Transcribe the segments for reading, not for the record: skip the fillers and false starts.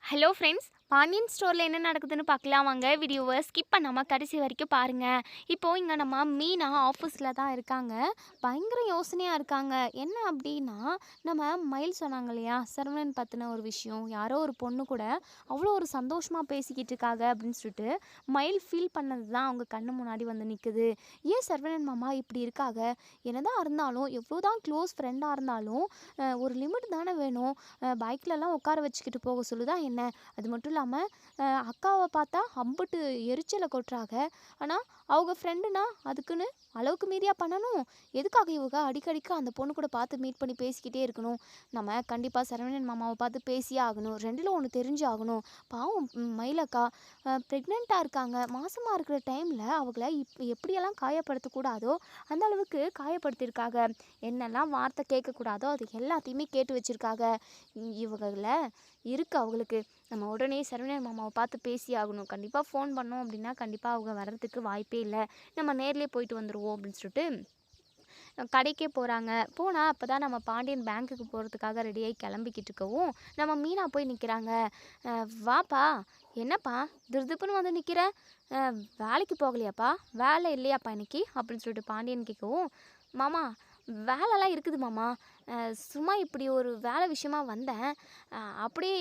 Hello friends, Pandian ஸ்டோரில் என்ன நடக்குதுன்னு பார்க்கலாம் வாங்க. வீடியோவை ஸ்கிப் பண்ணாமல் கடைசி வரைக்கும் பாருங்கள். இப்போது இங்கே நம்ம மீனா ஆஃபீஸில் தான் இருக்காங்க. பயங்கர யோசனையாக இருக்காங்க. என்ன அப்படின்னா, நம்ம மயில் சொன்னாங்க இல்லையா, சரவணன் பற்றின ஒரு விஷயம். யாரோ ஒரு பொண்ணு கூட அவ்வளோ ஒரு சந்தோஷமாக பேசிக்கிட்டு இருக்காங்க அப்படின்னு சொல்லிட்டு மயில் ஃபீல் பண்ணது தான் அவங்க கண்ணு முன்னாடி வந்து நிற்குது. ஏன் சரவணன் மாமா இப்படி இருக்காங்க? என்னதான் இருந்தாலும், எவ்வளோ தான் க்ளோஸ் ஃப்ரெண்டாக இருந்தாலும் ஒரு லிமிட் தானே வேணும். பைக்லலாம் உட்கார வச்சுக்கிட்டு போக சொல்லுதா என்ன? அது மட்டும் இல்லாமல் அக்காவை பார்த்தா அம்புட்டு எரிச்சலை கொட்டுறாங்க. ஆனால் அவங்க ஃப்ரெண்டுனா அதுக்குன்னு அளவுக்கு மீறியாக பண்ணணும். எதுக்காக இவங்க அடிக்கடிக்கு அந்த பொண்ணு கூட பார்த்து மீட் பண்ணி பேசிக்கிட்டே இருக்கணும்? நம்ம கண்டிப்பாக சரவணன் மாமாவை பார்த்து பேசியே ஆகணும். ரெண்டில் ஒன்று தெரிஞ்சு ஆகணும். பாவம் மயிலக்கா ப்ரெக்னெண்ட்டாக இருக்காங்க. மாசமாக இருக்கிற டைமில் அவங்கள எப்படியெல்லாம் காயப்படுத்தக்கூடாதோ அந்த அளவுக்கு காயப்படுத்தியிருக்காங்க. என்னெல்லாம் வார்த்தை கேட்கக்கூடாதோ அது எல்லாத்தையுமே கேட்டு வச்சுருக்காங்க. இவங்கள இருக்குது அவங்களுக்கு. நம்ம உடனே சரவணன் மாமாவை பார்த்து பேசி ஆகணும். கண்டிப்பாக ஃபோன் பண்ணோம் அப்படின்னா கண்டிப்பாக அவங்க வர்றதுக்கு வாய்ப்பே இல்லை. நம்ம நேர்லேயே போயிட்டு வந்துடுவோம் அப்படின்னு சொல்லிட்டு கடைக்கே போகிறாங்க. போனால் அப்போ தான் நம்ம பாண்டியன் பேங்க்குக்கு போகிறதுக்காக ரெடியாகி கிளம்பிக்கிட்டு இருக்கவும் நம்ம மீனா போய் நிற்கிறாங்க. வாப்பா, என்னப்பா திருதுப்புன்னு வந்து நிற்கிற? வேலைக்கு போகலையாப்பா? வேலை இல்லையாப்பா இன்னைக்கு அப்படின்னு சொல்லிட்டு பாண்டியன் கேட்கவும், மாமா வேலைலாம் இருக்குது மாமா. சும்மா இப்படி ஒரு வேலை விஷயமா வந்தேன். அப்படியே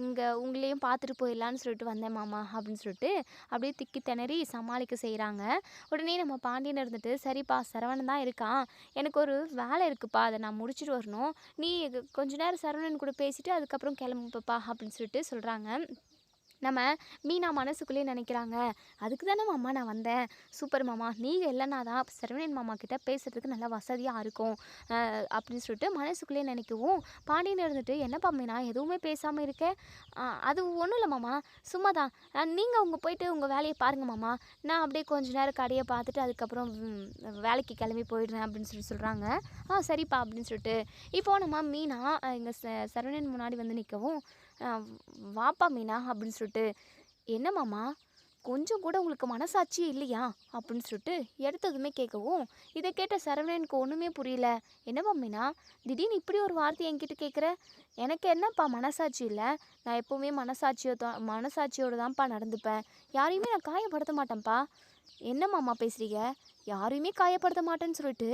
இங்கே உங்களையும் பார்த்துட்டு போயிடலான்னு சொல்லிட்டு வந்தேன் மாமா அப்படின்னு சொல்லிட்டு அப்படியே திக்கி திணறி சமாளிக்க செய்கிறாங்க. உடனே நம்ம பாண்டியன் இருந்துட்டு, சரிப்பா சரவணன் தான் இருக்கான், எனக்கு ஒரு வேலை இருக்குப்பா, அதை நான் முடிச்சுட்டு வரணும். நீ கொஞ்ச நேரம் சரவணன் கூட பேசிட்டு அதுக்கப்புறம் கிளம்புப்பா அப்படின்னு சொல்லிட்டு சொல்கிறாங்க. நம்ம மீனா மனசுக்குள்ளேயே நினைக்கிறாங்க, அதுக்கு தானே மாமா நான் வந்தேன். சூப்பர் மாமா, நீங்கள் இல்லைனா தான் சரவணன் மாமா கிட்ட பேசுகிறதுக்கு நல்லா வசதியாக இருக்கும் அப்படின்னு சொல்லிட்டு மனசுக்குள்ளேயே நினைக்கவும், பாண்டியன் இருந்துட்டு, என்னப்பா மீனா எதுவுமே பேசாமல் இருக்க? அது ஒன்றும் இல்லை மாமா, சும்மா தான். நீங்கள் உங்கள் போயிட்டு உங்கள் வேலையை பாருங்கள் மாமா, நான் அப்படியே கொஞ்ச நேரம் கடையை பார்த்துட்டு அதுக்கப்புறம் வேலைக்கு கிளம்பி போயிடுறேன் அப்படின்னு சொல்லி சொல்கிறாங்க. சரிப்பா அப்படின்னு சொல்லிட்டு இப்போது நம்ம மீனா இங்கே சரவணன் முன்னாடி வந்து நிற்கவும், வாப்பா மீனா அப்படின்னு சொல்லிட்டு, என்ன மாமா கொஞ்சம் கூட உங்களுக்கு மனசாட்சியே இல்லையா அப்படின்னு சொல்லிட்டு எடுத்ததுமே கேட்கவும், இதை கேட்ட சரவணனுக்கு ஒன்றுமே புரியல. என்னப்பா மீனா திடீர்னு இப்படி ஒரு வார்த்தை என்கிட்ட கேட்குற? எனக்கு என்னப்பா மனசாட்சி இல்லை? நான் எப்போவுமே மனசாட்சியோடு தான்ப்பா நடந்துப்பேன். யாரையுமே நான் காயப்படுத்த மாட்டேன்ப்பா. என்ன மாமா பேசுகிறீங்க? யாரையுமே காயப்படுத்த மாட்டேன்னு சொல்லிட்டு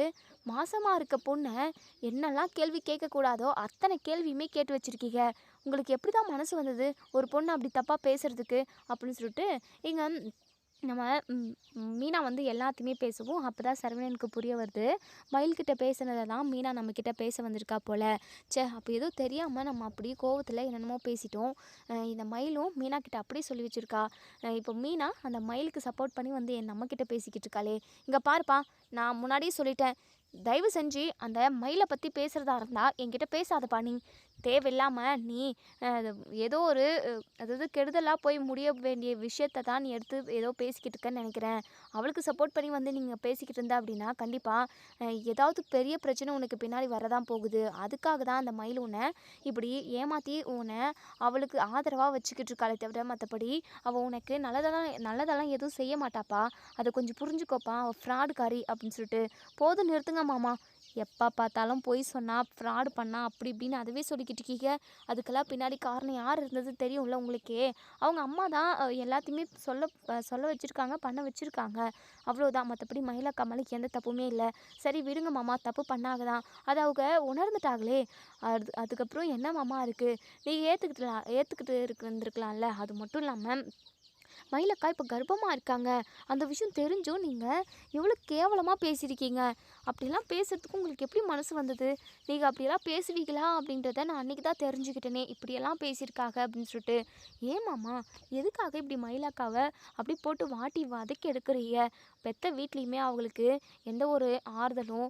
மாசமாக இருக்க பொண்ணை என்னெல்லாம் கேள்வி கேட்கக்கூடாதோ அத்தனை கேள்வியுமே கேட்டு வச்சுருக்கீங்க. உங்களுக்கு எப்படி தான் மனசு வந்தது ஒரு பொண்ணு அப்படி தப்பாக பேசுகிறதுக்கு அப்படின்னு சொல்லிட்டு இங்கே நம்ம மீனா வந்து எல்லாத்தையுமே பேசவும் அப்போ தான் சரவணனுக்கு புரிய வருது, மயில்கிட்ட பேசுனதை தான் மீனா நம்மக்கிட்ட பேச வந்திருக்கா போல். அப்போ ஏதோ தெரியாமல் நம்ம அப்படியே கோவத்தில் என்னென்னமோ பேசிட்டோம். இந்த மயிலும் மீனா கிட்ட அப்படியே சொல்லி வச்சுருக்கா. இப்போ மீனா அந்த மயிலுக்கு சப்போர்ட் பண்ணி வந்து நம்மக்கிட்ட பேசிக்கிட்டு இருக்காளே. இங்கே பாருப்பா, நான் முன்னாடியே சொல்லிட்டேன், தயவு செஞ்சு அந்த மயிலை பற்றி பேசுகிறதா இருந்தால் என்கிட்ட பேசாதப்பா. நீ தேவையில்லாமல் நீ ஏதோ ஒரு அதாவது கெடுதலாக போய் முடிய வேண்டிய விஷயத்தை தான் நீ எடுத்து ஏதோ பேசிக்கிட்டு இருக்கேன்னு நினைக்கிறேன். அவளுக்கு சப்போர்ட் பண்ணி வந்து நீங்கள் பேசிக்கிட்டு இருந்தா அப்படின்னா கண்டிப்பாக ஏதாவது பெரிய பிரச்சனை உனக்கு பின்னாடி வரதான் போகுது. அதுக்காக தான் அந்த மயில் உன்னை இப்படி ஏமாற்றி உன்னை அவளுக்கு ஆதரவாக வச்சுக்கிட்டு இருக்காளே தவிர மற்றபடி அவள் உனக்கு நல்லதெல்லாம் எதுவும் செய்ய மாட்டாப்பா. அதை கொஞ்சம் புரிஞ்சுக்கோப்பா. அவள் ஃப்ராடுக்காரி அப்படின்னு சொல்லிட்டு, போதும் நிறுத்துங்க மாமா, எப்போ பார்த்தாலும் பொய் சொன்னால் ஃப்ராடு பண்ணா அப்படி இப்படின்னு அதுவே சொல்லிக்கிட்டு இருக்கீங்க. அதுக்கெல்லாம் பின்னாடி காரணம் யார் இருந்தது தெரியும்ல உங்களுக்கே. அவங்க அம்மா தான் எல்லாத்தையுமே சொல்ல வச்சுருக்காங்க, பண்ண வச்சுருக்காங்க. அவ்வளோதான். மற்றபடி மயிலக்கா மேலே எந்த தப்புமே இல்லை. சரி விடுங்க மாமா, தப்பு பண்ணாங்க தான், அதை அவங்க உணர்ந்துட்டாங்களே. அதுக்கப்புறம் என்ன மாமா இருக்குது, நீங்கள் ஏற்றுக்கிட்டு இருந்திருக்கலாம்ல. அது மட்டும் இல்லாமல் மயிலக்கா இப்போ கர்ப்பமாக இருக்காங்க. அந்த விஷயம் தெரிஞ்சும் நீங்கள் எவ்வளோ கேவலமாக பேசியிருக்கீங்க. அப்படிலாம் பேசுகிறதுக்கு உங்களுக்கு எப்படி மனசு வந்தது? நீங்கள் அப்படியெல்லாம் பேசுவீங்களா அப்படின்றத நான் அன்றைக்கி தான் தெரிஞ்சுக்கிட்டேனே. இப்படியெல்லாம் பேசியிருக்காங்க அப்படின்னு சொல்லிட்டு. ஏன் மாமா, எதுக்காக இப்படி மயிலக்காவை அப்படி போட்டு வாட்டி வதக்கி எடுக்கிறீங்க? பெத்த வீட்லேயுமே அவங்களுக்கு எந்த ஒரு ஆறுதலும்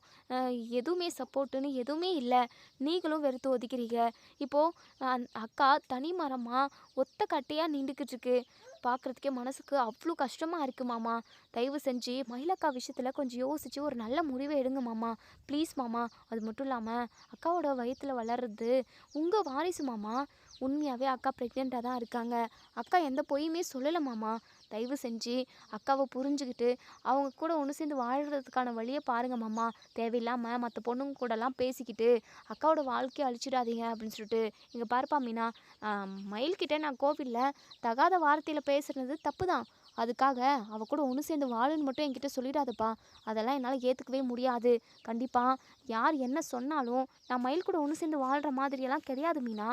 எதுவுமே சப்போர்ட்டுன்னு எதுவுமே இல்லை. நீங்களும் வெறுத்து ஒதுக்கிறீங்க. இப்போது அக்கா தனி மரமாக ஒத்த கட்டையாக நின்றுக்கிட்டு இருக்கு. பார்க்குறதுக்கே மனசுக்கு அவ்வளோ கஷ்டமாக இருக்குது மாமா. தயவு செஞ்சு மயிலக்கா விஷயத்தில் கொஞ்சம் யோசித்து ஒரு நல்ல முடிவை எடுங்க மாமா. ப்ளீஸ் மாமா. அது மட்டும் இல்லாமல் அக்காவோட வயிற்றில் வளர்றது உங்கள் வாரிசு மாமா. உண்மையாகவே அக்கா ப்ரெக்னெண்ட்டாக தான் இருக்காங்க. அக்கா எந்த பொய்யுமே சொல்லலை மாமா. தயவு செஞ்சு அக்காவை புரிஞ்சுக்கிட்டு அவங்க கூட ஒன்று சேர்ந்து வாழ்கிறதுக்கான வழியை பாருங்க மாமா. தேவையில்லாமல் மற்ற பொண்ணுங்க கூடலாம் பேசிக்கிட்டு அக்காவோட வாழ்க்கையை அழிச்சிடாதீங்க அப்படின்னு சொல்லிட்டு. இங்கே பாருப்பா மீனா, மயில்கிட்ட நான் கோவிலில் தகாத வார்த்தையில் பேசுகிறது தப்பு தான். அதுக்காக அவ கூட ஒன்று சேர்ந்து வாழுன்னு மட்டும் என்கிட்ட சொல்லிடாதப்பா. அதெல்லாம் என்னால் ஏற்றுக்கவே முடியாது. கண்டிப்பாக யார் என்ன சொன்னாலும் நான் மயில் கூட ஒன்று சேர்ந்து வாழ்கிற மாதிரியெல்லாம் கிடையாது மீனா.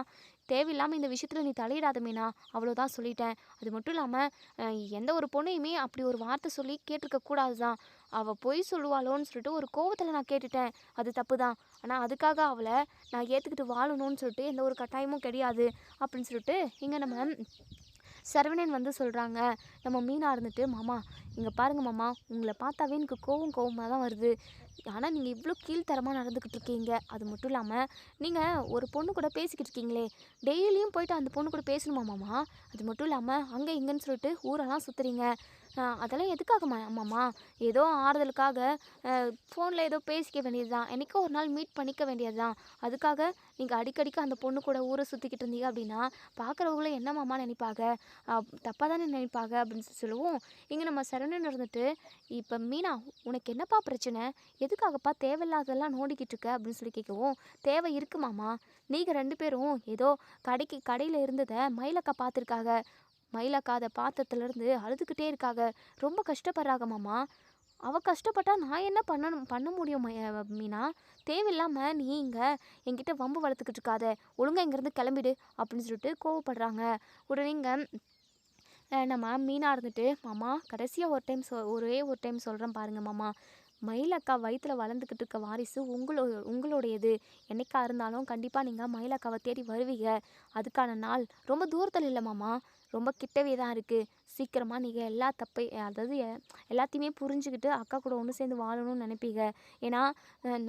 தேவையில்லாமல் இந்த விஷயத்தில் நீ தலையிடாத மீனா. அவ்வளோதான் சொல்லிட்டேன். அது மட்டும் இல்லாமல் எந்த ஒரு பொண்ணையுமே அப்படி ஒரு வார்த்தை சொல்லி கேட்டிருக்க கூடாது தான். அவள் பொய் சொல்லுவாளோன்னு சொல்லிட்டு ஒரு கோவத்தில் நான் கேட்டுட்டேன். அது தப்பு தான். ஆனால் அதுக்காக அவளை நான் ஏற்றுக்கிட்டு வாழணும்னு சொல்லிட்டு எந்த ஒரு கட்டாயமும் கிடையாது அப்படின்னு சொல்லிட்டு இங்கே நம்ம சரவணன் வந்து சொல்கிறாங்க. நம்ம மீனா இருந்துட்டு, மாமா இங்கே பாருங்க மாமா, உங்களை பார்த்தாவே எனக்கு கோவமாக தான் வருது. ஆனால் நீங்கள் இவ்வளோ கீழ்த்தரமாக நடந்துக்கிட்டு இருக்கீங்க. அது மட்டும் இல்லாமல் நீங்கள் ஒரு பொண்ணு கூட பேசிக்கிட்டு இருக்கீங்களே, டெய்லியும் போயிட்டு அந்த பொண்ணு கூட பேசணுமா மாமா? அது மட்டும் இல்லாமல் அங்கே இங்கேன்னு சொல்லிட்டு ஊரெல்லாம் சுற்றுறீங்க. அதெல்லாம் எதுக்காக மாமா? ஏதோ ஆறுதலுக்காக ஃபோனில் ஏதோ பேசிக்க வேண்டியது தான். என்றைக்கோ ஒரு நாள் மீட் பண்ணிக்க வேண்டியது தான். அதுக்காக நீங்கள் அடிக்கடிக்கு அந்த பொண்ணு கூட ஊரை சுற்றிக்கிட்டு இருந்தீங்க அப்படின்னா பார்க்குறவங்கள என்ன மாமா நினைப்பாங்க? தப்பாக தானே நினைப்பாங்க அப்படின்னு சொல்லுவோம். இங்கே நம்ம சரவணன் இருந்துட்டு, இப்போ மீனா உனக்கு என்னப்பா பிரச்சனை? எதுக்காகப்பா தேவையில்லாதெல்லாம் நோண்டிக்கிட்டு இருக்க அப்படின்னு சொல்லி கேட்கவும், தேவை இருக்கு மாமா. நீங்கள் 2 பேரும் ஏதோ கடையில் இருந்ததை மயிலக்கா பார்த்துருக்காங்க. மயிலக்கா அதை பார்த்ததுலேருந்து அழுதுகிட்டே இருக்காங்க. ரொம்ப கஷ்டப்படுறாங்க மாமா. அவள் கஷ்டப்பட்டா நான் என்ன பண்ண முடியும் மீனா? தேவையில்லாமல் நீ இங்கே என்கிட்ட வம்பு வளர்த்துக்கிட்டு இருக்காத. ஒழுங்காக இங்கேருந்து கிளம்பிடு அப்படின்னு சொல்லிட்டு கோவப்படுறாங்க. உடனே இங்கே நம்ம மீனா இருந்துட்டு, மாமா கடைசியாக ஒரே ஒரு டைம் சொல்கிறேன் பாருங்கள் மாமா. மயிலக்கா வயிற்றில் வளர்ந்துக்கிட்டு இருக்க வாரிசு உங்களுடையது. என்னைக்கா இருந்தாலும் கண்டிப்பாக நீங்கள் மயிலக்காவை தேடி வருவீங்க. அதுக்கான நாள் ரொம்ப தூரத்தில் இல்லை மாமா, ரொம்ப கிட்டவே தான் இருக்குது. சீக்கிரமாக நீங்கள் அதாவது எல்லாத்தையுமே புரிஞ்சுக்கிட்டு அக்கா கூட ஒன்று சேர்ந்து வாழணும்னு நினைப்பீங்க. ஏன்னா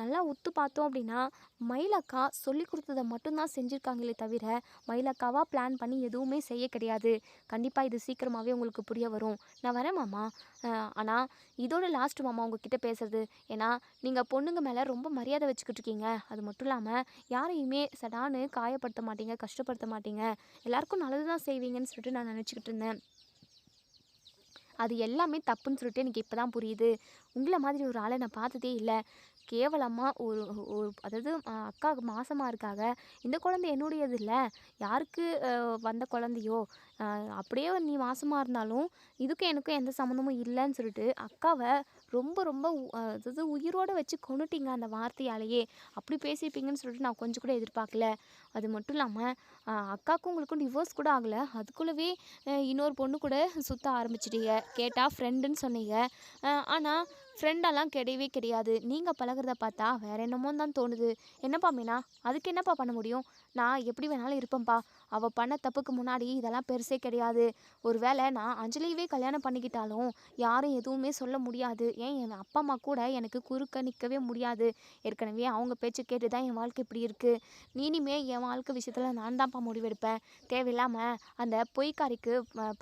நல்லா உத்து பார்த்தோம் அப்படின்னா மயிலக்கா சொல்லி கொடுத்ததை மட்டும்தான் செஞ்சுருக்காங்களே தவிர மயிலக்காவாக பிளான் பண்ணி எதுவுமே செய்ய கிடையாது. கண்டிப்பாக இது சீக்கிரமாகவே உங்களுக்கு புரிய வரும். நான் வரேன் மாமா. ஆனால் இதோட லாஸ்ட் மாமா உங்ககிட்ட பேசுறது. ஏன்னா நீங்கள் பொண்ணுங்க மேலே ரொம்ப மரியாதை வச்சுக்கிட்டு இருக்கீங்க. அது மட்டும் இல்லாமல் யாரையுமே சடான்னு காயப்படுத்த மாட்டீங்க, கஷ்டப்படுத்த மாட்டீங்க. எல்லாருக்கும் நல்லது தான் செய்வீங்கன்னு சொல்லிட்டு நான் நினச்சிக்கிட்டு இருந்தேன். அது எல்லாமே தப்புன்னு சொல்லிட்டு எனக்கு இப்போ தான் புரியுது. உங்களை மாதிரி ஒரு ஆளை நான் பார்த்ததே இல்லை. கேவலமாக ஒரு அதாவது அக்கா மாசமாக இருக்காங்க. இந்த குழந்தை என்னுடையது இல்லை, யாருக்கு வந்த குழந்தையோ, அப்படியே நீ மாசமாக இருந்தாலும் இதுக்கும் எனக்கும் எந்த சம்மந்தமும் இல்லைன்னு சொல்லிட்டு அக்காவை ரொம்ப ரொம்ப அதாவது உயிரோடு வச்சு கொண்டுட்டீங்க அந்த வார்த்தையாலேயே. அப்படி பேசியிருப்பீங்கன்னு சொல்லிட்டு நான் கொஞ்சம் கூட எதிர்பார்க்கல. அது மட்டும் இல்லாமல் அக்காவுக்கும் உங்களுக்கும் டிவோர்ஸ் கூட ஆகலை, அதுக்குள்ளவே இன்னொரு பொண்ணு கூட சுற்ற ஆரம்பிச்சிட்டீங்க. கேட்டால் ஃப்ரெண்டுன்னு சொன்னீங்க. ஆனால் ஃப்ரெண்டெல்லாம் கிடையவே கிடையாது. நீங்கள் பழகிறத பார்த்தா வேற என்னமோ தான் தோணுது. என்னப்பா மீனா, அதுக்கு என்னப்பா பண்ண முடியும்? நான் எப்படி வேணாலும் இருப்பேன்ப்பா. அவள் பண்ண தப்புக்கு முன்னாடி இதெல்லாம் பெருசே கிடையாது. ஒரு வேளை நான் அஞ்சலியவே கல்யாணம் பண்ணிக்கிட்டாலும் யாரும் எதுவுமே சொல்ல முடியாது. ஏன் என் அப்பா அம்மா கூட எனக்கு குறுக்க நிற்கவே முடியாது. ஏற்கனவே அவங்க பேச்சு கேட்டு தான் என் வாழ்க்கை இப்படி இருக்குது. இனிமே என் வாழ்க்கை விஷயத்தில் நான் தான்ப்பா முடிவெடுப்பேன். தேவையில்லாமல் அந்த பொய்க்காரிக்கு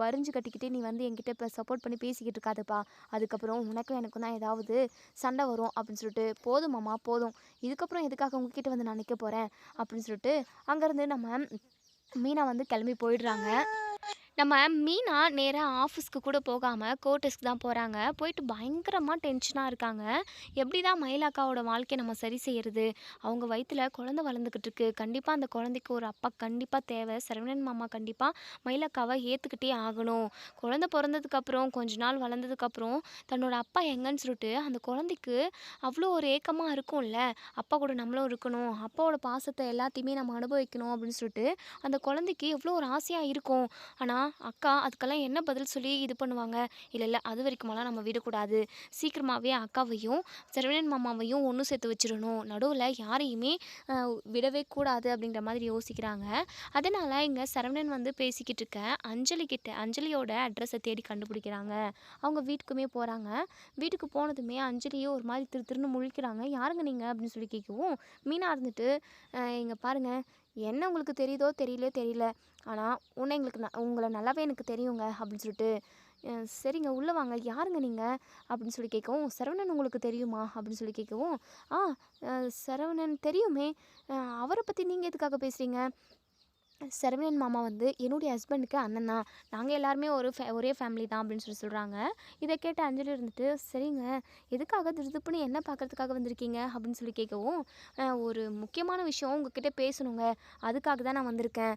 பறிஞ்சு கட்டிக்கிட்டு நீ வந்து என்கிட்ட இப்போ சப்போர்ட் பண்ணி பேசிக்கிட்டு இருக்காதப்பா. அதுக்கப்புறம் உனக்கும் எனக்கும் தான் ஏதாவது சண்டை வரும் அப்படின்னு சொல்லிட்டு. போதும் மாமா போதும், இதுக்கப்புறம் எதுக்காக உங்ககிட்ட வந்து நான் நிற்க போகிறேன் அப்படின்னு சொல்லிட்டு அங்கேருந்து நம்ம மீனா வந்து கிளம்பி போயிடுறாங்க. நம்ம மீனா நேராக ஆஃபீஸ்க்கு கூட போகாமல் கோர்ட்டஸ்க்கு தான் போகிறாங்க. போயிட்டு பயங்கரமாக டென்ஷனாக இருக்காங்க. எப்படி தான் மயிலாக்காவோட வாழ்க்கையை நம்ம சரி செய்கிறது? அவங்க வயிற்றில் குழந்தை வளர்ந்துக்கிட்டு இருக்கு. கண்டிப்பாக அந்த குழந்தைக்கு ஒரு அப்பா கண்டிப்பாக தேவை. சரவணன் மாமா கண்டிப்பாக மயிலாக்காவை ஏற்றுக்கிட்டே ஆகணும். குழந்தை பிறந்ததுக்கப்புறம் கொஞ்ச நாள் வளர்ந்ததுக்கப்புறம் தன்னோட அப்பா எங்கன்னு சொல்லிட்டு அந்த குழந்தைக்கு அவ்வளோ ஒரு ஏக்கமாக இருக்கும்ல. அப்பா கூட நம்மளும் இருக்கணும், அப்பாவோட பாசத்தை எல்லாத்தையுமே நம்ம அனுபவிக்கணும் அப்படின்னு சொல்லிட்டு அந்த குழந்தைக்கு எவ்வளோ ஒரு ஆசையாக இருக்கும். ஆனால் அக்கா அதுக்கெல்லாம் என்ன பதில் சொல்லி இது பண்ணுவாங்க? இல்லை அது வரைக்குமெல்லாம் நம்ம விடக்கூடாது. சீக்கிரமாகவே அக்காவையும் சரவணன் மாமாவையும் ஒன்று சேர்த்து வச்சிடணும். நடுவில் யாரையுமே விடவே கூடாது அப்படிங்கிற மாதிரி யோசிக்கிறாங்க. அதனால் இங்கே சரவணன் வந்து பேசிக்கிட்டு இருக்க அஞ்சலியோட அட்ரஸை தேடி கண்டுபிடிக்கிறாங்க. அவங்க வீட்டுக்குமே போகிறாங்க. வீட்டுக்கு போனதுமே அஞ்சலியும் ஒரு மாதிரி திருன்னு முழிக்கிறாங்க. யாருங்க நீங்கள் அப்படின்னு சொல்லி கேட்கவும், மீனா இருந்துட்டு, இங்கே பாருங்கள், என்ன உங்களுக்கு தெரியுதோ தெரியல, ஆனால் உங்களை நல்லாவே எனக்கு தெரியுங்க அப்படின்னு சொல்லிட்டு, சரிங்க உள்ளே வாங்க, யாருங்க நீங்கள் அப்படின்னு சொல்லி கேட்கவும், சரவணன் உங்களுக்கு தெரியுமா அப்படின்னு சொல்லி கேட்கவும், சரவணன் தெரியுமே, அவரை பற்றி நீங்கள் எதுக்காக பேசுகிறீங்க? சரவணன் மாமா வந்து என்னுடைய ஹஸ்பண்டுக்கு அண்ணன் தான். நாங்கள் எல்லாருமே ஒரே ஃபேமிலி தான் அப்படின்னு சொல்கிறாங்க. இதை கேட்ட அஞ்சலி இருந்துட்டு, சரிங்க, எதுக்காக திருதுப்புன்னு என்ன பார்க்கறதுக்காக வந்திருக்கீங்க அப்படின்னு சொல்லி கேட்கவும், ஒரு முக்கியமான விஷயம் உங்ககிட்ட பேசணுங்க, அதுக்காக தான் நான் வந்திருக்கேன்.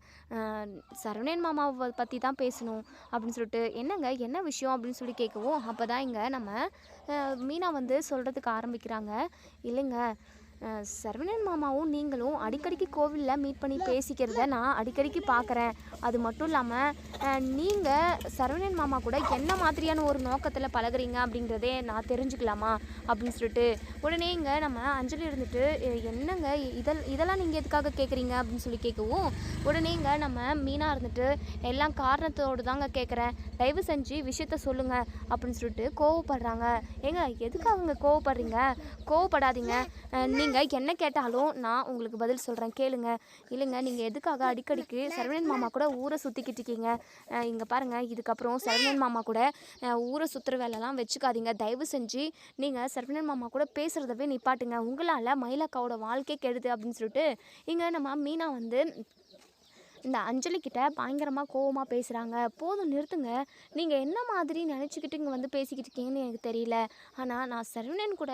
சரவணன் மாமாவை பற்றி தான் பேசணும் அப்படின்னு சொல்லிட்டு, என்னங்க என்ன விஷயம் அப்படின்னு சொல்லி கேட்கவும், அப்போ தான் இங்கே நம்ம மீனா வந்து சொல்கிறதுக்கு ஆரம்பிக்கிறாங்க. இல்லைங்க, சரவணன் மாமாவும் நீங்களும் அடிக்கடிக்கு கோவிலில் மீட் பண்ணி பேசிக்கிறத நான் அடிக்கடிக்கு பார்க்குறேன். அது மட்டும் இல்லாமல் நீங்கள் சரவணன் மாமா கூட என்ன மாதிரியான ஒரு நோக்கத்தில் பழகுறீங்க அப்படிங்கிறதே நான் தெரிஞ்சுக்கலாமா அப்படின்னு சொல்லிட்டு, உடனே இங்கே நம்ம அஞ்சலி இருந்துட்டு, என்னங்க இதெல்லாம் நீங்கள் எதுக்காக கேட்குறீங்க அப்படின்னு சொல்லி கேட்கவும், உடனே இங்கே நம்ம மீனா இருந்துட்டு, எல்லாம் காரணத்தோடு தாங்க கேட்குறேன், தயவு செஞ்சு விஷயத்த சொல்லுங்கள் அப்படின்னு சொல்லிட்டு கோவப்படுறாங்க. ஏங்க எதுக்கு அவங்க கோவப்படுறீங்க? கோவப்படாதீங்க. நீங்கள் என்ன கேட்டாலும் நான் உங்களுக்கு பதில் சொல்கிறேன், கேளுங்க. இல்லைங்க, நீங்கள் எதுக்காக அடிக்கடிக்கு சரவணன் மாமா கூட ஊரை சுற்றிக்கிட்டு இருக்கீங்க? இங்கே பாருங்கள், இதுக்கப்புறம் சரவணன் மாமா கூட ஊரை சுற்றுற வேலைலாம் வச்சுக்காதீங்க. தயவு செஞ்சு நீங்கள் சரவணன் மாமா கூட பேசுகிறதவே நிப்பாட்டுங்க. உங்களால் மயிலக்காவோட வாழ்க்கை கெடுது அப்படின்னு சொல்லிட்டு இங்கே நம்ம மீனா வந்து இந்த அஞ்சலி கிட்ட பயங்கரமாக கோவமாக பேசுகிறாங்க. போதும் நிறுத்துங்க, நீங்கள் என்ன மாதிரி நினச்சிக்கிட்டு இங்கே வந்து பேசிக்கிட்டு இருக்கீங்கன்னு எனக்கு தெரியல. ஆனால் நான் சரவணன் கூட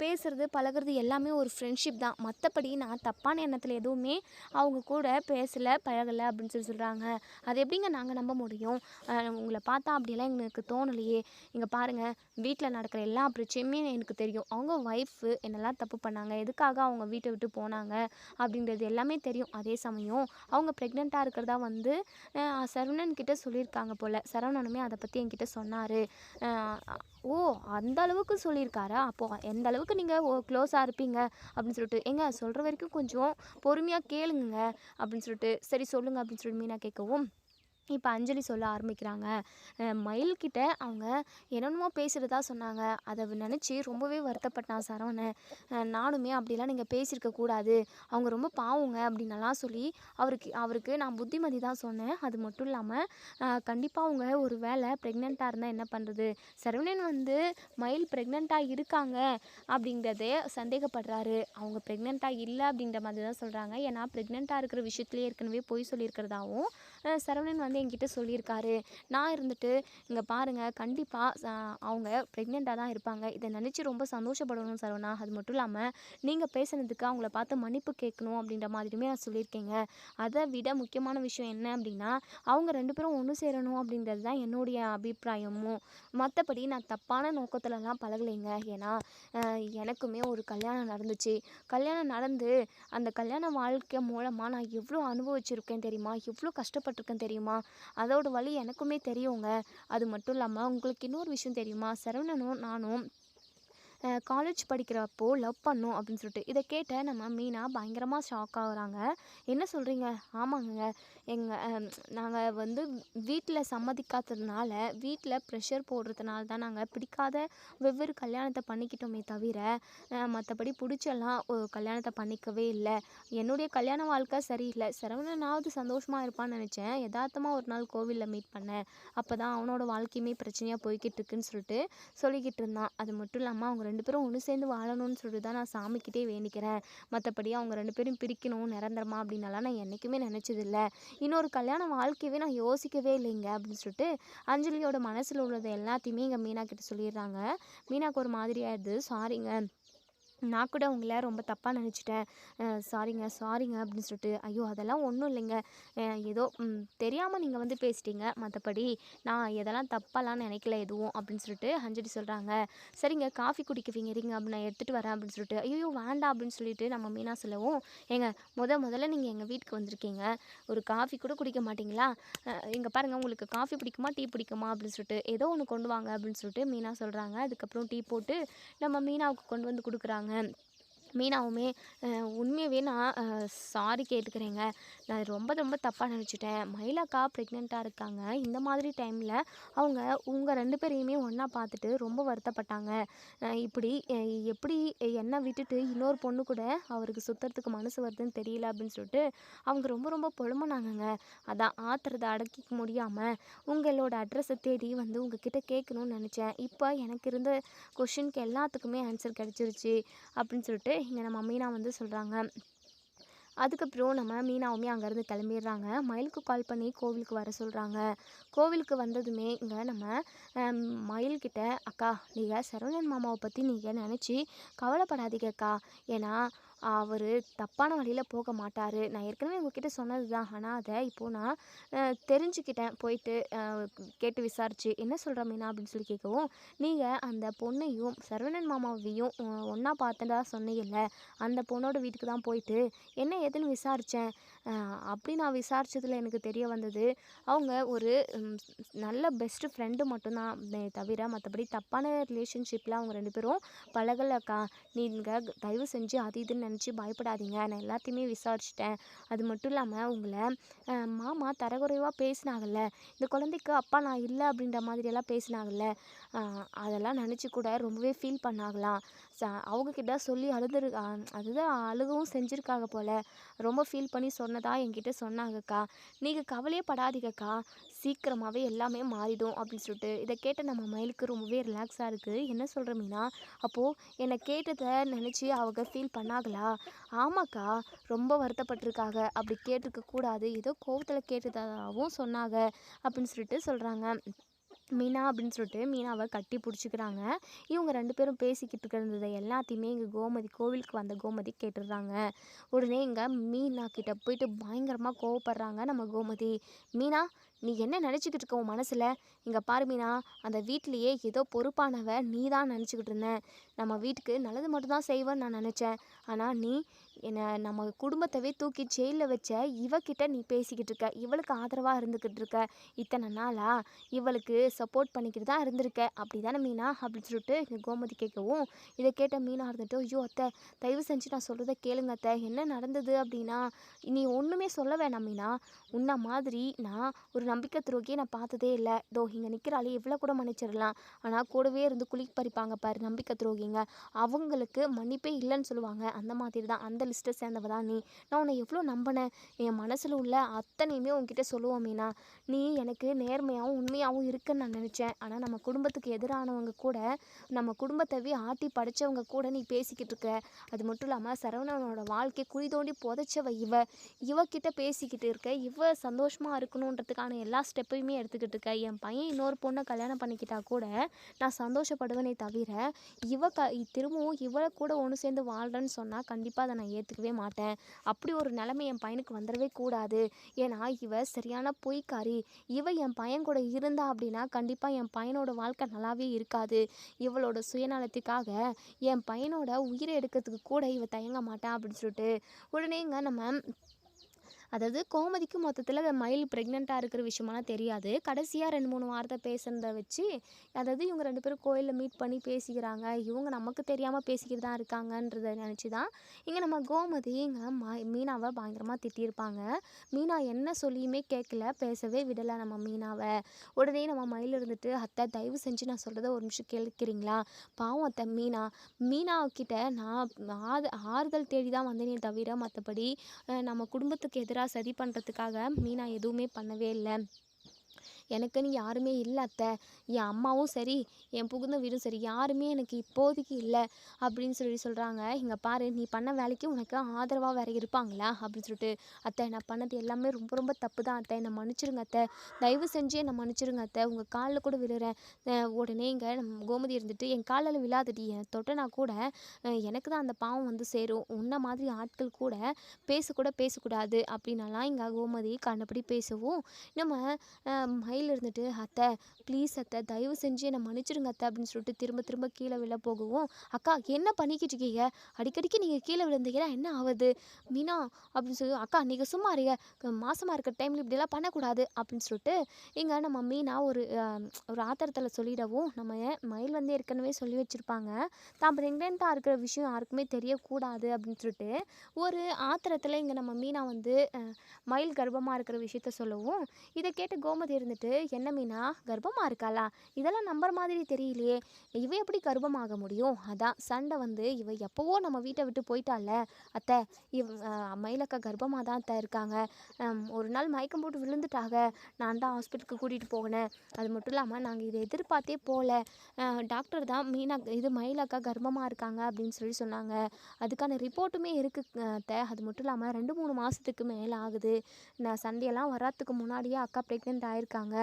பேசுகிறது பழகுறது எல்லாமே ஒரு ஃப்ரெண்ட்ஷிப் தான். மற்றபடி நான் தப்பான எண்ணத்தில் எதுவுமே அவங்க கூட பேசலை பழகலை அப்படின்னு சொல்கிறாங்க. அது எப்படிங்க நாங்கள் நம்ப முடியும்? உங்களை பார்த்தா அப்படியெல்லாம் எங்களுக்கு தோணலையே. இங்கே பாருங்கள், வீட்டில் நடக்கிற எல்லா பிரச்சனையுமே எனக்கு தெரியும். அவங்க ஒய்ஃபு என்னெல்லாம் தப்பு பண்ணாங்க, எதுக்காக அவங்க வீட்டை விட்டு போனாங்க அப்படின்றது எல்லாமே தெரியும். அதே சமயம் அவங்க ப்ரெக்னெண்ட்டாக இருக்கிறதா வந்து சரவணன் கிட்ட சொல்லியிருக்காங்க போல். சரவணனுமே அதை பற்றி என்கிட்ட சொன்னார். ஓ, அந்த அளவுக்கு சொல்லியிருக்காரா? அப்போது எந்த அளவுக்கு நீங்கள் க்ளோஸாக இருப்பீங்க அப்படின்னு சொல்லிட்டு, ஏங்க சொல்கிற வரைக்கும் கொஞ்சம் பொறுமையாக கேளுங்க அப்படின்னு சொல்லிட்டு, சரி சொல்லுங்கள் அப்படின்னு சொல்லிட்டு மீனா கேட்கவும், இப்போ அஞ்சலி சொல்ல ஆரம்பிக்கிறாங்க. மயில்கிட்ட அவங்க என்னென்னமோ பேசுகிறதா சொன்னாங்க. அதை நினச்சி ரொம்பவே வருத்தப்பட்டான் சரவணன். நானுமே அப்படிலாம் நீங்கள் பேசியிருக்க கூடாது, அவங்க ரொம்ப பாவங்க அப்படின்னலாம் சொல்லி அவருக்கு நான் புத்திமதி தான் சொன்னேன். அது மட்டும் இல்லாமல் கண்டிப்பாக அவங்க ஒரு வேளை ப்ரெக்னெண்ட்டாக இருந்தால் என்ன பண்ணுறது, சரவணன் வந்து மயில் ப்ரெக்னெண்ட்டாக இருக்காங்க அப்படிங்கிறதே சந்தேகப்படுறாரு. அவங்க ப்ரெக்னெண்ட்டாக இல்லை அப்படின்ற மாதிரி தான் சொல்கிறாங்க. ஏன்னா ப்ரெக்னெண்ட்டாக இருக்கிற விஷயத்துலேயே ஏற்கனவே பொய் சொல்லியிருக்கிறதாவும் சரவணன் வந்து என்கிட்ட சொல்லியிருக்காரு. நான் இருந்துட்டு, இங்கே பாருங்கள், கண்டிப்பாக அவங்க ப்ரெக்னெண்ட்டாக தான் இருப்பாங்க, இதை நினச்சி ரொம்ப சந்தோஷப்படணும் சரவணா. அது மட்டும் இல்லாமல் நீங்கள் பேசுனதுக்கு அவங்கள பார்த்து மன்னிப்பு கேட்கணும் அப்படின்ற மாதிரியுமே நான் சொல்லியிருக்கேங்க. அதை விட முக்கியமான விஷயம் என்ன அப்படின்னா, அவங்க 2 பேரும் ஒன்று சேரணும் அப்படின்றது தான் என்னுடைய அபிப்பிராயமும். மற்றபடி நான் தப்பான நோக்கத்துலலாம் பழகலைங்க. ஏன்னா எனக்குமே ஒரு கல்யாணம் நடந்துச்சு. கல்யாணம் நடந்து அந்த கல்யாண வாழ்க்கை மூலமாக நான் எவ்வளோ அனுபவிச்சிருக்கேன் தெரியுமா, எவ்வளோ கஷ்டப்பட்டிருக்கேன் தெரியுமா, அதோட வலி எனக்குமே தெரியுங்க. அது மட்டும் இல்லாமல் உங்களுக்கு இன்னொரு விஷயம் தெரியுமா, சரவணனும் நானும் காலேஜ் படிக்கிறப்போ லவ் பண்ணோம் அப்படின்னு சொல்லிட்டு, இதை கேட்ட நம்ம மீனா பயங்கரமாக ஷாக் ஆகுறாங்க. என்ன சொல்கிறீங்க? ஆமாங்க, நாங்கள் வந்து வீட்டில் சம்மதிக்காததுனால, வீட்டில் ப்ரெஷர் போடுறதுனால தான் நாங்கள் பிடிக்காத வெவ்வேறு கல்யாணத்தை பண்ணிக்கிட்டோமே தவிர, மற்றபடி பிடிச்செல்லாம் கல்யாணத்தை பண்ணிக்கவே இல்லை. என்னுடைய கல்யாண வாழ்க்கை சரியில்லை, சரவணனாவது சந்தோஷமாக இருப்பான்னு நினச்சேன். யதார்த்தமாக ஒரு நாள் கோவிலில் மீட் பண்ணேன். அப்போ தான் அவனோட வாழ்க்கையுமே பிரச்சனையாக போய்கிட்டு இருக்குன்னு சொல்லிட்டு சொல்லிக்கிட்டு இருந்தான். அது மட்டும் இல்லாமல் அவங்க 2 பேரும் ஒன்று சேர்ந்து வாழணும்னு சொல்லிட்டு தான் நான் சாமிக்கிட்டே வேண்டிக்கிறேன். மற்றபடி அவங்க 2 பேரும் பிரிக்கணும் நிரந்தரமா அப்படின்னலாம் நான் என்றைக்குமே நினச்சதில்ல. இன்னொரு கல்யாண வாழ்க்கையவே நான் யோசிக்கவே இல்லைங்க அப்படின்னு சொல்லிட்டு அஞ்சலியோட மனசில் உள்ளது எல்லாத்தையுமே இங்கே மீனா கிட்ட சொல்லிடுறாங்க. மீனாக்கு ஒரு மாதிரி ஆயிடுது. சாரிங்க, நான் கூட உங்களை ரொம்ப தப்பாக நினச்சிட்டேன், சாரிங்க அப்படின்னு சொல்லிட்டு, ஐயோ அதெல்லாம் ஒன்றும் இல்லைங்க, ஏதோ தெரியாமல் நீங்கள் வந்து பேசிட்டீங்க, மற்றபடி நான் எதெல்லாம் தப்பாலாம் நினைக்கல எதுவும் அப்படின்னு சொல்லிட்டு அஞ்சலி சொல்கிறாங்க. சரிங்க, காஃபி குடிக்குவீங்க இருங்க அப்படின்னு நான் எடுத்துகிட்டு வரேன் அப்படின்னு சொல்லிட்டு, ஐயோ வேண்டாம் அப்படின்னு சொல்லிட்டு நம்ம மீனா சொல்லவும், ஏங்க முதல்ல நீங்கள் எங்கள் வீட்டுக்கு வந்திருக்கீங்க, ஒரு காஃபி கூட குடிக்க மாட்டிங்களா, இங்கே பாருங்கள், உங்களுக்கு காஃபி பிடிக்குமா டீ பிடிக்குமா அப்படின்னு சொல்லிட்டு ஏதோ ஒன்று கொண்டு வாங்க அப்படின்னு சொல்லிட்டு மீனா சொல்கிறாங்க. அதுக்கப்புறம் டீ போட்டு நம்ம மீனாவுக்கு கொண்டு வந்து கொடுக்குறாங்க. மீனாவுமே உண்மையாகவே நான் சாரி கேட்டுக்கிறேங்க, நான் ரொம்ப ரொம்ப தப்பாக நினச்சிட்டேன், மயிலாக்கா ப்ரெக்னெண்ட்டாக இருக்காங்க, இந்த மாதிரி டைமில் அவங்க உங்கள் 2 பேரையுமே ஒன்றா பார்த்துட்டு ரொம்ப வருத்தப்பட்டாங்க. இப்படி எப்படி என்னை விட்டுட்டு இன்னொரு பொண்ணு கூட அவருக்கு சுற்றுறதுக்கு மனசு வருதுன்னு தெரியல அப்படின்னு சொல்லிட்டு அவங்க ரொம்ப ரொம்ப புலம்புனாங்கங்க. அதான் ஆத்திரத்தை அடக்கிக்க முடியாமல் உங்களோட அட்ரஸை தேடி வந்து உங்ககிட்ட கேட்கணும்னு நினச்சேன். இப்போ எனக்கு இருந்த கொஷினுக்கு எல்லாத்துக்குமே ஆன்சர் கிடச்சிருச்சு அப்படின்னு சொல்லிட்டு இங்கே நம்ம மீனா வந்து சொல்கிறாங்க. அதுக்கப்புறம் நம்ம மீனாவுமே அங்கேருந்து கிளம்பிடுறாங்க. மயிலுக்கு கால் பண்ணி கோவிலுக்கு வர சொல்கிறாங்க. கோவிலுக்கு வந்ததுமே இங்கே நம்ம மயில்கிட்ட, அக்கா நீங்கள் சரவணன் மாமாவை பற்றி நீங்கள் நினச்சி கவலைப்படாதீங்கக்கா. ஏன்னா அவர் தப்பான வழியில் போக மாட்டார். நான் ஏற்கனவே உங்ககிட்ட சொன்னது தான். ஆனால் அதை இப்போது நான் தெரிஞ்சுக்கிட்டேன். போயிட்டு கேட்டு விசாரிச்சு என்ன சொல்கிற மீனா அப்படின்னு சொல்லி கேட்கவும், நீங்கள் அந்த பொண்ணையும் சரவணன் மாமாவையும் ஒன்றா பார்த்ததா சொன்னீங்கல்ல, அந்த பொண்ணோட வீட்டுக்கு தான் போயிட்டு என்ன ஏதுன்னு விசாரித்தேன். அப்படி நான் விசாரித்ததில் எனக்கு தெரிய வந்தது, அவங்க ஒரு நல்ல பெஸ்ட்டு ஃப்ரெண்டு மட்டும்தான் தவிர மற்றபடி தப்பான ரிலேஷன்ஷிப்பில் அவங்க 2 பேரும் பழகலக்கா. நீங்கள் தயவு செஞ்சு அது இதுன்னு நினச்சி பயப்படாதீங்க. நான் எல்லாத்தையுமே விசாரிச்சிட்டேன். அது மட்டும் இல்லாமல் உங்களை மாமா தரக்குறைவாக பேசினாங்கல்ல, இந்த குழந்தைக்கு அப்பா நான் இல்லை அப்படின்ற மாதிரியெல்லாம் பேசினாங்கல்ல, அதெல்லாம் நினச்சி கூட ரொம்பவே ஃபீல் பண்ணாங்களாம். அவங்கக்கிட்ட சொல்லி அதுதான் அழுகவும் செஞ்சுருக்காங்க போல். ரொம்ப ஃபீல் பண்ணி சொன்னதா என்கிட்ட சொன்னாங்கக்கா. நீங்கள் கவலையே படாதீங்கக்கா, சீக்கிரமாகவே எல்லாமே மாறிடும் அப்படின்னு சொல்லிட்டு. இதை கேட்ட நம்ம மயிலுக்கு ரொம்பவே ரிலாக்ஸாக இருக்குது. என்ன சொல்கிற மீனா, அப்போது என்னை கேட்டதை நினச்சி அவங்க ஃபீல் பண்ணாங்களா? ஆமாக்கா, ரொம்ப வருத்தப்பட்டிருக்காங்க. அப்படி கேட்டிருக்க கூடாது, ஏதோ கோவத்தில் கேட்டதாகவும் சொன்னாங்க அப்படின்னு சொல்லிட்டு சொல்கிறாங்க. மீனா அப்படின்னு சொல்லிட்டு மீனாவை கட்டி பிடிச்சிக்கிறாங்க. இவங்க 2 பேரும் பேசிக்கிட்டு இருக்கிறது எல்லாத்தையுமே இங்கே கோவிலுக்கு வந்த கோமதி கேட்டுடுறாங்க. உடனே இங்கே மீனா கிட்ட போயிட்டு பயங்கரமாக கோவப்படுறாங்க நம்ம கோமதி. மீனா, நீ என்ன நினச்சிக்கிட்டு இருக்க உன் மனசில்? இங்கே பாரு மீனா, அந்த வீட்லேயே ஏதோ பொறுப்பானவ நீ தான் நினச்சிக்கிட்டு இருந்தேன். நம்ம வீட்டுக்கு நல்லது மட்டும்தான் செய்வேன்னு நான் நினச்சேன். ஆனால் நீ நம்ம குடும்பத்தவே தூக்கி ஜெயிலில் வச்ச இவகிட்ட நீ பேசிக்கிட்டு இருக்க, இவளுக்கு ஆதரவாக இருந்துக்கிட்டு இருக்க. இத்தனை நாளா இவளுக்கு சப்போர்ட் பண்ணிக்கிட்டு தான் இருந்திருக்க, அப்படி தானே மீனா அப்படின்னு சொல்லிட்டு இங்கே கோமதி கேட்கவும், இதை கேட்ட மீனா இருந்துட்டு, ஐயோ அத்தை, தயவு செஞ்சு நான் சொல்கிறத கேளுங்க அத்தை. என்ன நடந்தது அப்படின்னா, நீ ஒன்றுமே சொல்ல வேணாம் மீனா. உன்ன மாதிரி நான் ஒரு நம்பிக்கை துரோகியை நான் பார்த்ததே இல்லை. இதோ இங்கே நிற்கிறாளே, இவ்வளோ கூட மன்னிச்சிடலாம். ஆனால் கூடவே இருந்து குழி பறிப்பாங்க பாரு நம்பிக்கை துரோகிங்க, அவங்களுக்கு மன்னிப்பே இல்லைன்னு சொல்லுவாங்க. அந்த மாதிரி தான், அந்த லிஸ்ட்டை சேர்ந்தவ தான் நீ. நான் உன்னை எவ்வளோ நம்பினேன். என் மனசில் உள்ள அத்தனையுமே உன்கிட்ட சொல்லுவோம் மீனா. நீ எனக்கு நேர்மையாகவும் உண்மையாகவும் இருக்குன்னு நான் நினச்சேன். ஆனால் நம்ம குடும்பத்துக்கு எதிரானவங்க கூட, நம்ம குடும்பத்தவே ஆட்டி படைச்சவங்க கூட நீ பேசிக்கிட்டு இருக்க. அது மட்டும் இல்லாமல் சரவணனோட வாழ்க்கையை குழி தோண்டி புதைச்சவ இவகிட்ட பேசிக்கிட்டு இருக்க. இவ சந்தோஷமாக இருக்கணுன்றதுக்கான எல்லா ஸ்டெப்பையுமே எடுத்துக்கிட்டு இருக்க. என் பையன் இன்னொரு பொண்ணை கல்யாணம் பண்ணிக்கிட்டா கூட நான் சந்தோஷப்படுவேனே தவிர, திரும்பவும் இவளை கூட ஒன்று சேர்ந்து வாழ்கிறேன்னு சொன்னால் கண்டிப்பாக அதை நான் ஏற்றுக்கவே மாட்டேன். அப்படி ஒரு நிலைமை என் பையனுக்கு வந்துடவே கூடாது. ஏன்னா இவ சரியான பொய்க்காரி. இவ என் பையன் கூட இருந்தா அப்படின்னா கண்டிப்பாக என் பையனோட வாழ்க்கை நல்லாவே இருக்காது. இவளோட சுயநலத்துக்காக என் பையனோட உயிரை எடுக்கிறதுக்கு கூட இவ தயங்க மாட்டான் அப்படின்னு சொல்லிட்டு. உடனேங்க நம்ம அதாவது கோமதிக்கு மொத்தத்தில் மயில் ப்ரெக்னெண்ட்டாக இருக்கிற விஷயமெல்லாம் தெரியாது. கடைசியாக 2-3 வார்த்தை பேசுனதை வச்சு, அதாவது இவங்க 2 பேரும் கோயிலில் மீட் பண்ணி பேசிக்கிறாங்க. இவங்க நமக்கு தெரியாமல் பேசிக்கிட்டு தான் இருக்காங்கன்றதை நினச்சி தான் இங்கே நம்ம கோமதி இங்கே மீனாவை பயங்கரமாக திட்டியிருப்பாங்க. மீனா என்ன சொல்லியுமே கேட்கல, பேசவே விடலை நம்ம மீனாவை. உடனே நம்ம மயில் இருந்துட்டு, அத்தை தயவு செஞ்சு நான் சொல்கிறத ஒரு நிமிஷம் கேட்குறீங்களா? பாவம் அத்தை மீனாக்கிட்ட நான் ஆறுதல் தேடி தான் வந்தேனே தவிர மற்றபடி நம்ம குடும்பத்துக்கு எதிராக சதி பண்ணுறதுக்காக மீனா எதுவுமே பண்ணவே இல்லை. எனக்குன்னு யாருமே இல்லை அத்தை. என் அம்மாவும் சரி, என் புகுந்த வீடும் சரி, யாருமே எனக்கு இப்போதைக்கு இல்லை அப்படின்னு சொல்கிறாங்க. இங்கே பாரு, நீ பண்ண வேலைக்கு உனக்கு ஆதரவாக வேறு இருப்பாங்களா அப்படின்னு சொல்லிட்டு. அத்தை, நான் பண்ணது எல்லாமே ரொம்ப ரொம்ப தப்பு தான் அத்தை, என்னை மன்னிச்சிருங்க அத்தை. தயவு செஞ்சு என்னை மன்னிச்சிருங்க அத்தை, உங்கள் காலில் கூட விழுறேன். உடனே இங்கே நம்ம கோமதி இருந்துட்டு, என் காலில் விழாதடி, என் தொட்டனா கூட எனக்கு தான் அந்த பாவம் வந்து சேரும். உன்ன மாதிரி ஆட்கள் கூட பேசக்கூடாது அப்படின்னலாம் இங்கே கோமதி கண்டபடி பேசவும், நம்ம மயில் இருந்துட்டு, அத்தை ப்ளீஸ் அத்தை, தயவு செஞ்சு என்னை மன்னிச்சிடுங்க அத்தை அப்படின்னு சொல்லிட்டு திரும்ப திரும்ப கீழே விழ போகவும், அக்கா என்ன பண்ணிக்கிட்டு இருக்கீங்க? அடிக்கடிக்கு நீங்கள் கீழே விழுந்தீங்கன்னா என்ன ஆகுது மீனா அப்படின்னு சொல்லி, அக்கா நீங்கள் சும்மா இருங்க, மாசமாக இருக்கிற டைமில் இப்படியெல்லாம் பண்ணக்கூடாது அப்படின்னு சொல்லிட்டு இங்கே நம்ம மீனா ஒரு ஆத்திரத்தில் சொல்லிடவும், நம்ம மயில் வந்து ஏற்கனவே சொல்லி வச்சுருப்பாங்க, தான் ப்ரெக்னெண்ட்டாக இருக்கிற விஷயம் யாருக்குமே தெரியக்கூடாது அப்படின்னு சொல்லிட்டு. ஒரு ஆத்திரத்தில் இங்கே நம்ம மீனா வந்து மயில் கர்ப்பமாக இருக்கிற விஷயத்த சொல்லவும், இதை கேட்டு கோமதி இருந்துட்டு, பார்த்துட்டு, "என்ன மீனா கர்ப்பமாக இருக்காளா? இதெல்லாம் நம்புற மாதிரி தெரியலையே, இவ எப்படி கர்ப்பமாக முடியும்? அதான் சண்டை வந்து இவ எப்போவோ நம்ம வீட்டை விட்டு போயிட்டால அத்தை. மயிலக்கா கர்ப்பமாக தான் அத்தை இருக்காங்க. ஒரு நாள் மயக்கம் போட்டு விழுந்துட்டாங்க. நான் தான் ஹாஸ்பிட்டலுக்கு கூட்டிகிட்டு போனேன். அது மட்டும் இல்லாமல் நாங்கள் இதை எதிர்பார்த்தே போகல. டாக்டர் தான் மீனா இது மயிலக்கா கர்ப்பமாக இருக்காங்க அப்படின்னு சொன்னாங்க. அதுக்கான ரிப்போர்ட்டுமே இருக்குது அத்தை. அது மட்டும் இல்லாமல் 2-3 மாதத்துக்கு மேலே ஆகுது. நான் சண்டையெல்லாம் வராதுக்கு முன்னாடியே அக்கா ப்ரெக்னென்ட் ஆயிருக்காங்க.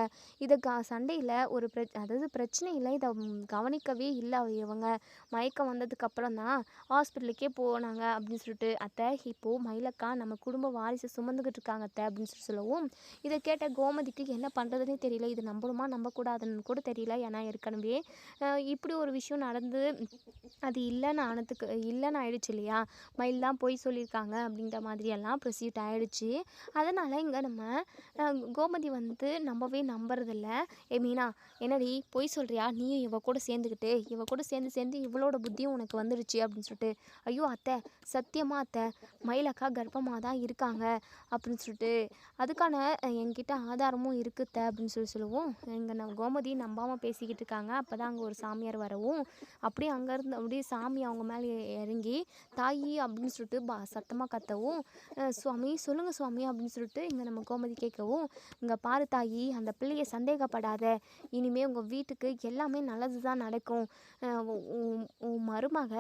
இதை சண்டையில் ஒரு அதாவது பிரச்சனையில் இதை கவனிக்கவே இல்லை இவங்க. மயக்கம் வந்ததுக்கப்புறம் தான் ஹாஸ்பிட்டலுக்கே போனாங்க அப்படின்னு சொல்லிட்டு, அத்தை இப்போது மயிலக்கா நம்ம குடும்ப வாரிசை சுமந்துக்கிட்டு இருக்காங்க அத்தை அப்படின்னு சொல்லவும், இதை கேட்ட கோமதிக்கு என்ன பண்ணுறதுனே தெரியல. இது நம்பணுமா நம்பக்கூடாதுன்னு கூட தெரியல. ஏன்னா ஏற்கனவே இப்படி ஒரு விஷயம் நடந்து அது இல்லைன்னு ஆயிடுச்சு இல்லையா? மயில் தான் பொய் சொல்லியிருக்காங்க அப்படின்ற மாதிரியெல்லாம் ப்ரொசீட் ஆகிடுச்சு. அதனால் இங்கே நம்ம கோமதி வந்து நம்புறதில்ல. "ஏ மீனா, என்னடி பொய் சொல்கிறியா? நீயும் இவ கூட சேர்ந்துக்கிட்டு இவ கூட சேர்ந்து இவளோட புத்தியும் உனக்கு வந்துடுச்சு" அப்படின்னு சொல்லிட்டு, "ஐயோ அத்தை, சத்தியமா அத்தை, மயிலக்கா கர்ப்பமாக தான் இருக்காங்க" அப்படின்னு சொல்லிட்டு, "அதுக்கான என்கிட்ட ஆதாரமும் இருக்குது அத்தை" அப்படின்னு சொல்லவும், இங்கே நம்ம கோமதி நம்பாமல் பேசிக்கிட்டு இருக்காங்க. அப்போ தான் அங்கே ஒரு சாமியார் வரவும், அப்படியே அங்கேருந்து அப்படியே சாமி அவங்க மேலே இறங்கி, "தாயி" அப்படின்னு சொல்லிட்டு சத்தமாக கத்தவும், "சுவாமி சொல்லுங்கள் சுவாமி" அப்படின்னு சொல்லிட்டு இங்கே நம்ம கோமதி கேட்கவும், "இங்கே பாரு தாயி, அந்த பிள்ளையை சந்தேகப்படாத. இனிமேல் உங்கள் வீட்டுக்கு எல்லாமே நல்லது தான் நடக்கும். உன் மருமக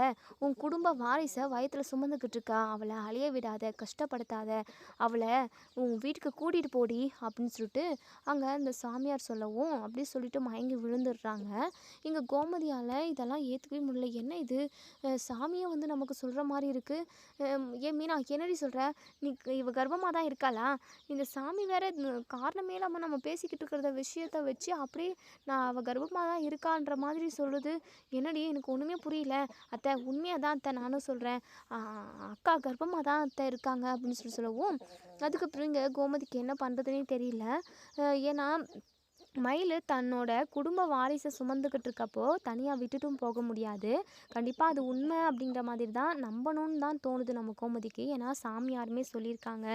உன் குடும்ப வாரிசை வயிற்றில் சுமந்துக்கிட்டு இருக்கா. அவளை அழிய விடாத, கஷ்டப்படுத்தாத. அவளை உன் வீட்டுக்கு கூட்டிகிட்டு போடி" அப்படின்னு சொல்லிட்டு அங்கே அந்த சாமியார் சொல்லவும், அப்படி சொல்லிட்டு மயங்கி விழுந்துடுறாங்க. இங்கே கோமதியால் இதெல்லாம் ஏற்றுக்கவே முடியல. என்ன இது, சாமியை வந்து நமக்கு சொல்கிற மாதிரி இருக்குது. "ஏன் மீனா, என்னடி சொல்கிற? நீ இவ கர்ப்பமாக தான் இருக்காளா? இந்த சாமி வேற காரணமே இல்லாமல் நம்ம பேசிக்கிட்டு இருக்கிற விஷயத்த வச்சு அப்படியே நான் அவள் கர்ப்பமாக தான் இருக்கான்ற மாதிரி சொல்லுது. என்னடி, எனக்கு ஒன்றுமே புரியல. அத்தை உண்மையாக தான் அத்தை நானும் சொல்கிறேன். அக்கா கர்ப்பமாக தான் அத்தை இருக்காங்க" அப்படின்னு சொல்லவும், அதுக்கப்புறம் இங்கே கோமதிக்கு என்ன பண்ணுறதுனே தெரியல. ஏன்னா மயில் தன்னோட குடும்ப வாரிசை சுமந்துக்கிட்டு இருக்கப்போ தனியாக விட்டுட்டும் போக முடியாது. கண்டிப்பாக அது உண்மை அப்படிங்கிற மாதிரி தான் நம்பணும்னு தான் தோணுது நம்ம கோமதிக்கு. ஏன்னா சாமியாருமே சொல்லியிருக்காங்க,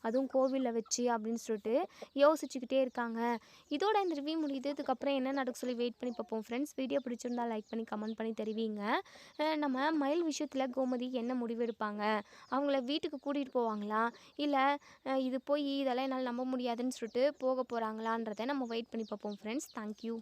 அதுவும் கோவிலில் வச்சு அப்படின்னு சொல்லிட்டு யோசிச்சுக்கிட்டே இருக்காங்க. இதோட இந்த ரிவ்யூ முடியுது. இதுக்கப்புறம் என்ன நடக்க சொல்லி வெயிட் பண்ணி பார்ப்போம் ஃப்ரெண்ட்ஸ். வீடியோ பிடிச்சிருந்தா லைக் பண்ணி கமெண்ட் பண்ணி தெரிவிங்க. நம்ம மயில் விஷயத்தில் கோமதி என்ன முடிவு எடுப்பாங்க? அவங்கள வீட்டுக்கு கூட்டிகிட்டு போவாங்களா? இல்லை இது போய் இதெல்லாம் என்னால் நம்ப முடியாதுன்னு சொல்லிட்டு போக போகிறாங்களான்றதை நம்ம வெயிட் பண்ணி பார்ப்போம் ஃப்ரெண்ட்ஸ். தேங்க்யூ.